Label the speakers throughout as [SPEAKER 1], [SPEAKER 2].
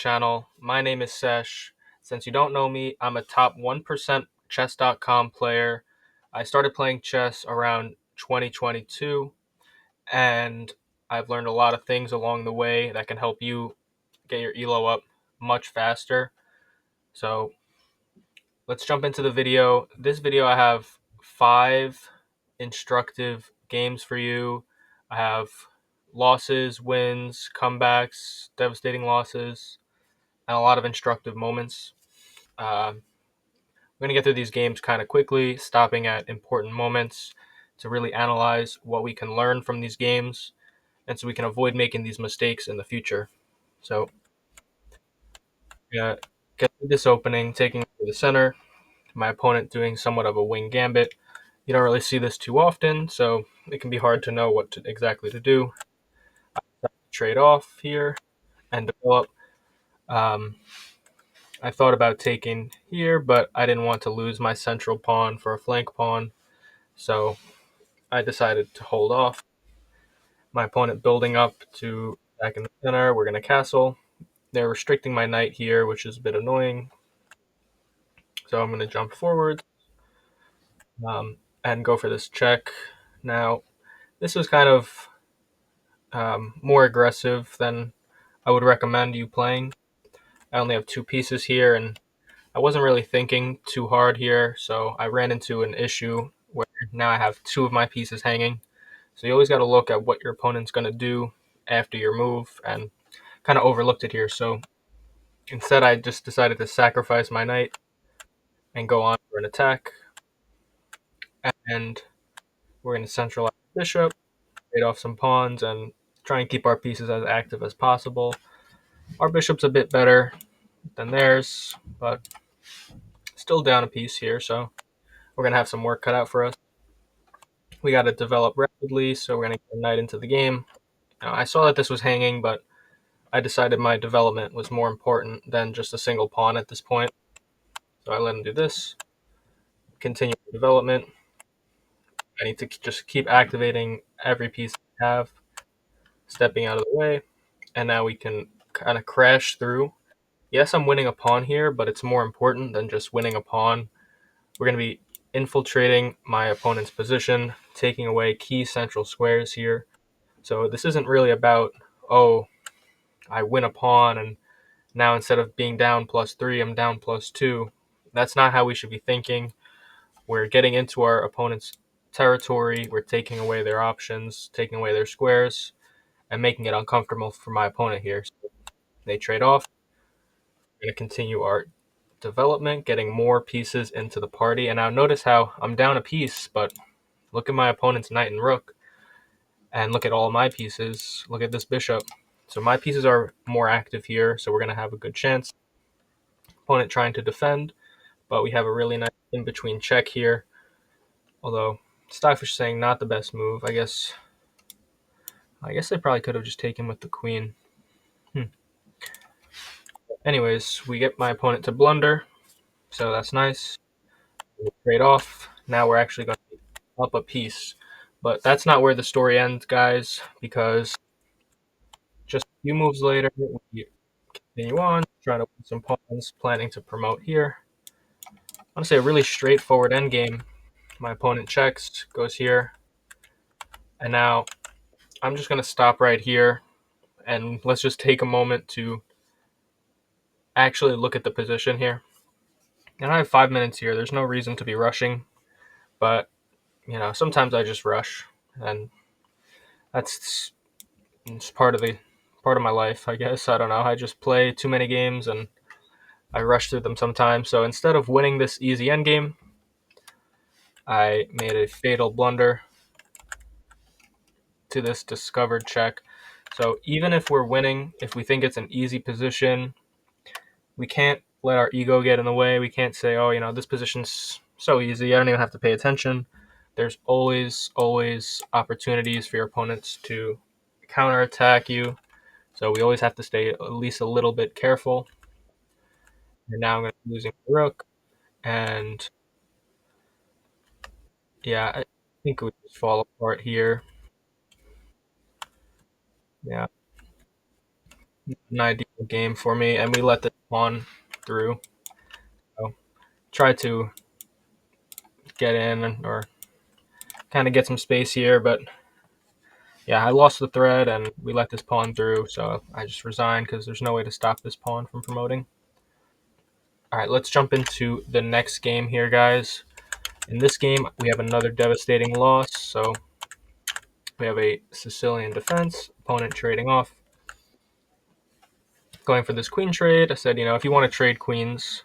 [SPEAKER 1] channel. My name is Sesh. Since you don't know me, I'm a top 1% chess.com player. I started playing chess around 2022 and I've learned a lot of things along the way that can help you get your elo up much faster. So, let's jump into the video. This video I have 5 instructive games for you. I have losses, wins, comebacks, devastating losses, and a lot of instructive moments. I'm going to get through these games kind of quickly, stopping at important moments to really analyze what we can learn from these games and so we can avoid making these mistakes in the future. So, get through this opening, taking to the center, my opponent doing somewhat of a wing gambit. You don't really see this too often, so it can be hard to know exactly to do. Trade off here and develop. Um, I thought about taking here, but I didn't want to lose my central pawn for a flank pawn, so I decided to hold off. My opponent building up to back in the center. We're going to castle. They're restricting my knight here, which is a bit annoying. So I'm going to jump forward and go for this check. Now, this is kind of more aggressive than I would recommend you playing. I only have 2 pieces here, and I wasn't really thinking too hard here, so I ran into an issue where now I have 2 of my pieces hanging. So you always got to look at what your opponent's going to do after your move, and kind of overlooked it here. So instead, I just decided to sacrifice my knight and go on for an attack. And we're going to centralize the bishop, trade off some pawns, and try and keep our pieces as active as possible. Our bishop's a bit better than theirs, but still down a piece here, so we're going to have some work cut out for us. We got to develop rapidly, so we're going to get a knight into the game. Now, I saw that this was hanging, but I decided my development was more important than just a single pawn at this point. So I let him do this, continue development. I need to just keep activating every piece I have, stepping out of the way, and now we can kind of crash through. Yes, I'm winning a pawn here, but it's more important than just winning a pawn. We're going to be infiltrating my opponent's position, taking away key central squares here. So this isn't really about, oh, I win a pawn and now instead of being down +3, I'm down +2. That's not how we should be thinking. We're getting into our opponent's territory. We're taking away their options, taking away their squares, and making it uncomfortable for my opponent here. So they trade off. We're going to continue our development, getting more pieces into the party. And now notice how I'm down a piece, but look at my opponent's knight and rook. And look at all my pieces. Look at this bishop. So my pieces are more active here, so we're going to have a good chance. Opponent trying to defend, but we have a really nice in-between check here. Although Stockfish saying not the best move. I guess they probably could have just taken with the queen. Anyways, we get my opponent to blunder, so that's nice. We trade off. Now we're actually going to up a piece. But that's not where the story ends, guys, because just a few moves later, we continue on, trying to win some pawns, planning to promote here. I want to say a really straightforward endgame. My opponent checks, goes here, and now I'm just going to stop right here, and let's just take a moment to actually look at the position here. And I have 5 minutes here. There's no reason to be rushing, but sometimes I just rush, and that's it's part of my life, I guess. I don't know. I just play too many games and I rush through them sometimes. So instead of winning this easy endgame, I made a fatal blunder to this discovered check. So even if we're winning, if we think it's an easy position, we can't let our ego get in the way. We can't say, oh, this position's so easy. I don't even have to pay attention. There's always opportunities for your opponents to counterattack you. So we always have to stay at least a little bit careful. And now I'm going to be losing the rook. And yeah, I think it would just fall apart here. Yeah. an ideal game for me, and we let this pawn through. So try to get in or kind of get some space here, but yeah, I lost the thread and we let this pawn through, so I just resigned because there's no way to stop this pawn from promoting. All right, let's jump into the next game here, guys. In this game, we have another devastating loss, so we have a Sicilian defense, opponent trading off. Going for this queen trade, I said, if you want to trade queens,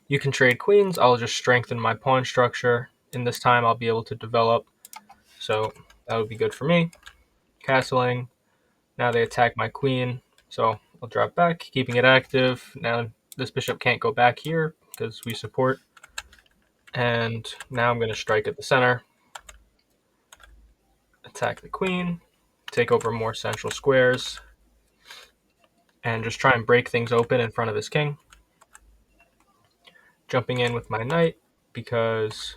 [SPEAKER 1] you can trade queens. I'll just strengthen my pawn structure. In this time, I'll be able to develop, so that would be good for me. Castling. Now they attack my queen, so I'll drop back, keeping it active. Now this bishop can't go back here because we support. And now I'm going to strike at the center. Attack the queen, take over more central squares, and just try and break things open in front of his king. Jumping in with my knight because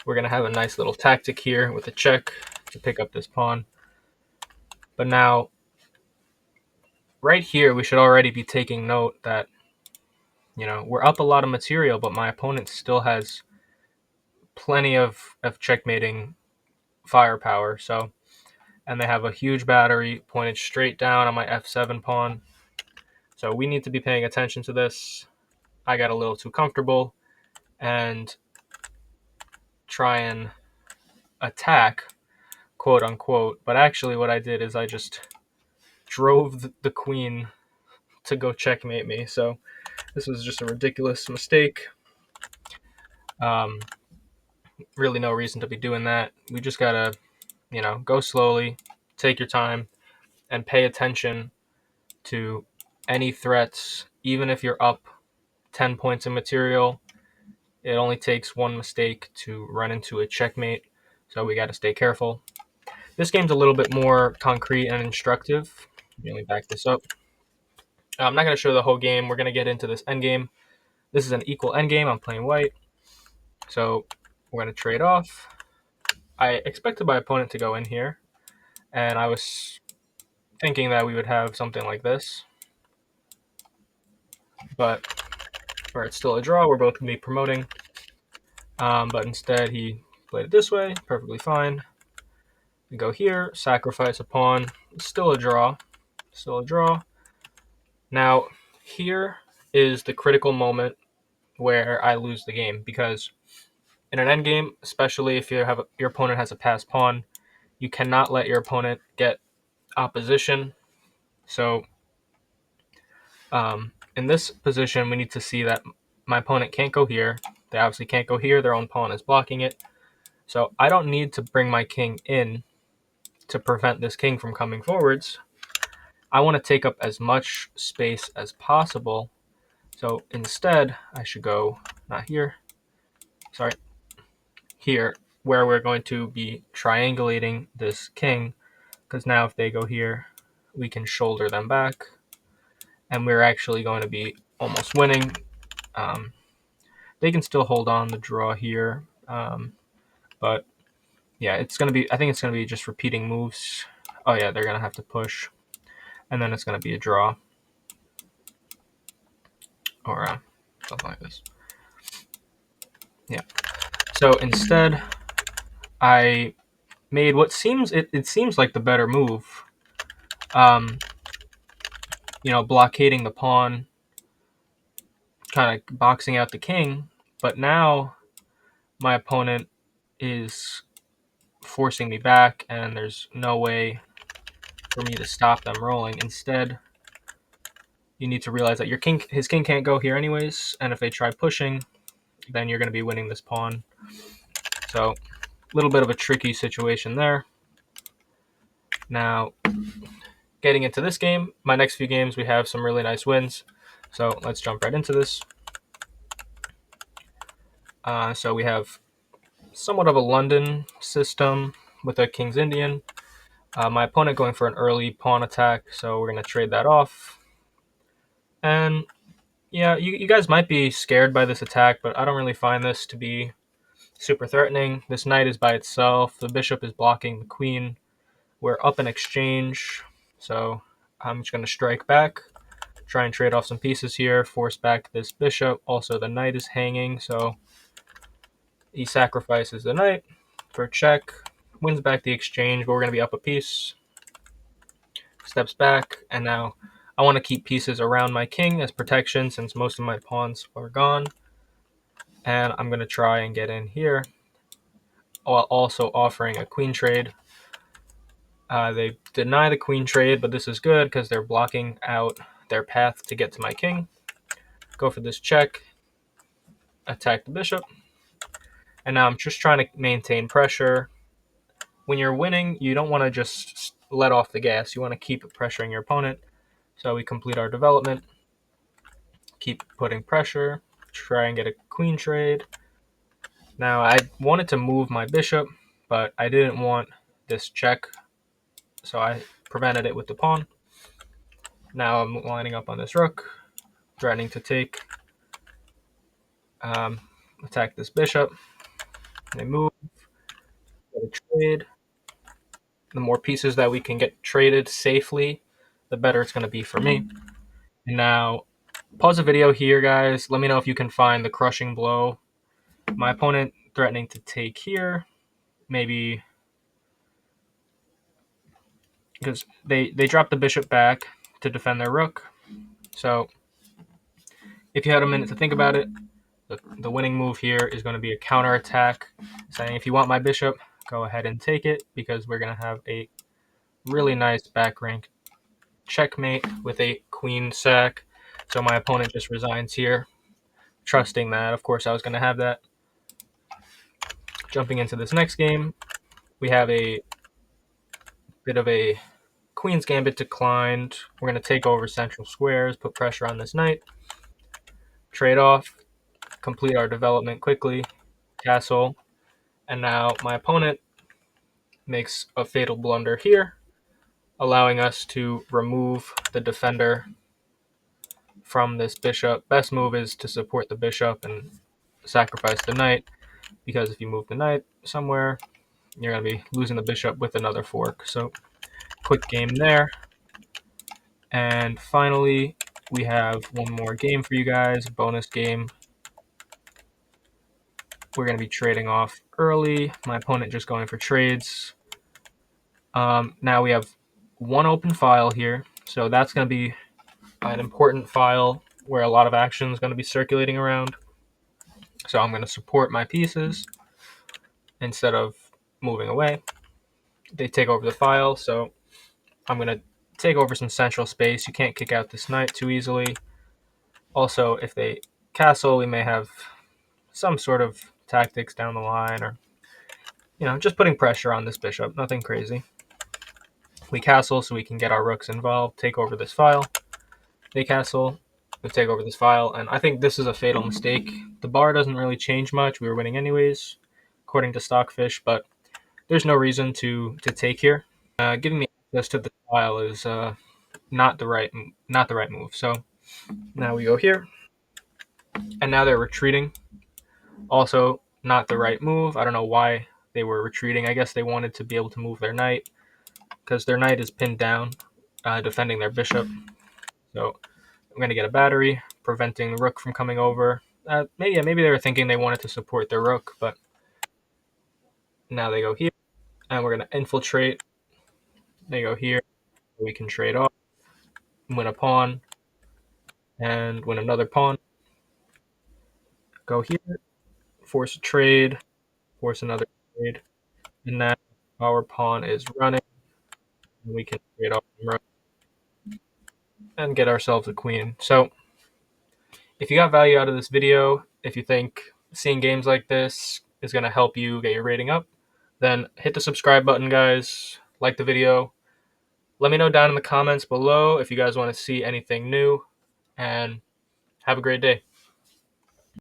[SPEAKER 1] we're going to have a nice little tactic here with a check to pick up this pawn. But now, right here, we should already be taking note that, we're up a lot of material, but my opponent still has plenty of checkmating firepower. So, and they have a huge battery pointed straight down on my f7 pawn. So we need to be paying attention to this. I got a little too comfortable and try and attack, quote unquote. But actually what I did is I just drove the queen to go checkmate me. So this was just a ridiculous mistake. Really no reason to be doing that. We just gotta, go slowly, take your time, and pay attention to any threats. Even if you're up 10 points in material, it only takes one mistake to run into a checkmate. So we got to stay careful. This game's a little bit more concrete and instructive. Let me back this up. I'm not going to show the whole game. We're going to get into this endgame. This is an equal endgame. I'm playing white. So we're going to trade off. I expected my opponent to go in here, and I was thinking that we would have something like this. But where it's still a draw, we're both going to be promoting. But instead, he played it this way, perfectly fine. We go here, sacrifice a pawn, still a draw, still a draw. Now, here is the critical moment where I lose the game, because in an endgame, especially if your opponent has a passed pawn, you cannot let your opponent get opposition. So, in this position, we need to see that my opponent can't go here. They obviously can't go here. Their own pawn is blocking it. So I don't need to bring my king in to prevent this king from coming forwards. I want to take up as much space as possible. So instead, I should go, not here, sorry, here, where we're going to be triangulating this king, because now if they go here, we can shoulder them back, and we're actually going to be almost winning. They can still hold on the draw here, but yeah, I think it's going to be just repeating moves. Oh yeah, they're going to have to push, and then it's going to be a draw, or something like this. Yeah. So instead, I made what seems it seems like the better move. Blockading the pawn, kind of boxing out the king. But now my opponent is forcing me back, and there's no way for me to stop them rolling. Instead, you need to realize that his king can't go here anyways, and if they try pushing, then you're going to be winning this pawn. So, a little bit of a tricky situation there. Now, getting into this game, my next few games, we have some really nice wins. So let's jump right into this. So we have somewhat of a London system with a King's Indian. My opponent going for an early pawn attack, so we're going to trade that off. And yeah, you guys might be scared by this attack, but I don't really find this to be super threatening. This knight is by itself. The bishop is blocking the queen. We're up in exchange, so I'm just going to strike back. Try and trade off some pieces here, force back this bishop. Also, the knight is hanging, so he sacrifices the knight for check, wins back the exchange, but we're going to be up a piece. Steps back, and now I want to keep pieces around my king as protection since most of my pawns are gone. And I'm going to try and get in here while also offering a queen trade. They deny the queen trade, but this is good because they're blocking out their path to get to my king. Go for this check, attack the bishop, and now I'm just trying to maintain pressure. When you're winning, you don't want to just let off the gas. You want to keep pressuring your opponent. So we complete our development, keep putting pressure, try and get a queen trade. Now I wanted to move my bishop, but I didn't want this check, so I prevented it with the pawn. Now I'm lining up on this rook, threatening to take, attack this bishop. They move, get a trade. The more pieces that we can get traded safely, the better it's going to be for me. And now, pause the video here, guys. Let me know if you can find the crushing blow. My opponent threatening to take here, maybe because they drop the bishop back to defend their rook. So if you had a minute to think about it, the winning move here is going to be a counter attack, saying if you want my bishop, go ahead and take it, because we're going to have a really nice back rank checkmate with a queen sack. So my opponent just resigns here, trusting that, of course, I was going to have that. Jumping into this next game, we have a bit of a queen's gambit declined. We're going to take over central squares, put pressure on this knight, trade off, complete our development quickly, castle, and now my opponent makes a fatal blunder here, allowing us to remove the defender from this bishop. Best move is to support the bishop and sacrifice the knight, because if you move the knight somewhere, you're going to be losing the bishop with another fork. So quick game there. And finally, we have one more game for you guys, bonus game. We're going to be trading off early. My opponent just going for trades. Now we have one open file here, so that's going to be an important file where a lot of action is going to be circulating around. So I'm going to support my pieces instead of moving away. They take over the file, so I'm going to take over some central space. You can't kick out this knight too easily. Also, if they castle, we may have some sort of tactics down the line, or just putting pressure on this bishop. Nothing crazy. We castle so we can get our rooks involved, take over this file. They castle, we take over this file, and I think this is a fatal mistake. The bar doesn't really change much. We were winning anyways, according to Stockfish, but there's no reason to take here. Giving me access to the file is not the right move. So now we go here, and now they're retreating. Also, not the right move. I don't know why they were retreating. I guess they wanted to be able to move their knight, because their knight is pinned down, defending their bishop. So I'm going to get a battery, preventing the rook from coming over. Maybe they were thinking they wanted to support their rook, but now they go here, and we're going to infiltrate. They go here. We can trade off, win a pawn, and win another pawn. Go here, force a trade, force another trade, and now our pawn is running. And we can trade off and get ourselves a queen. So if you got value out of this video, if you think seeing games like this is going to help you get your rating up, then hit the subscribe button, guys. Like the video. Let me know down in the comments below if you guys want to see anything new, and have a great day.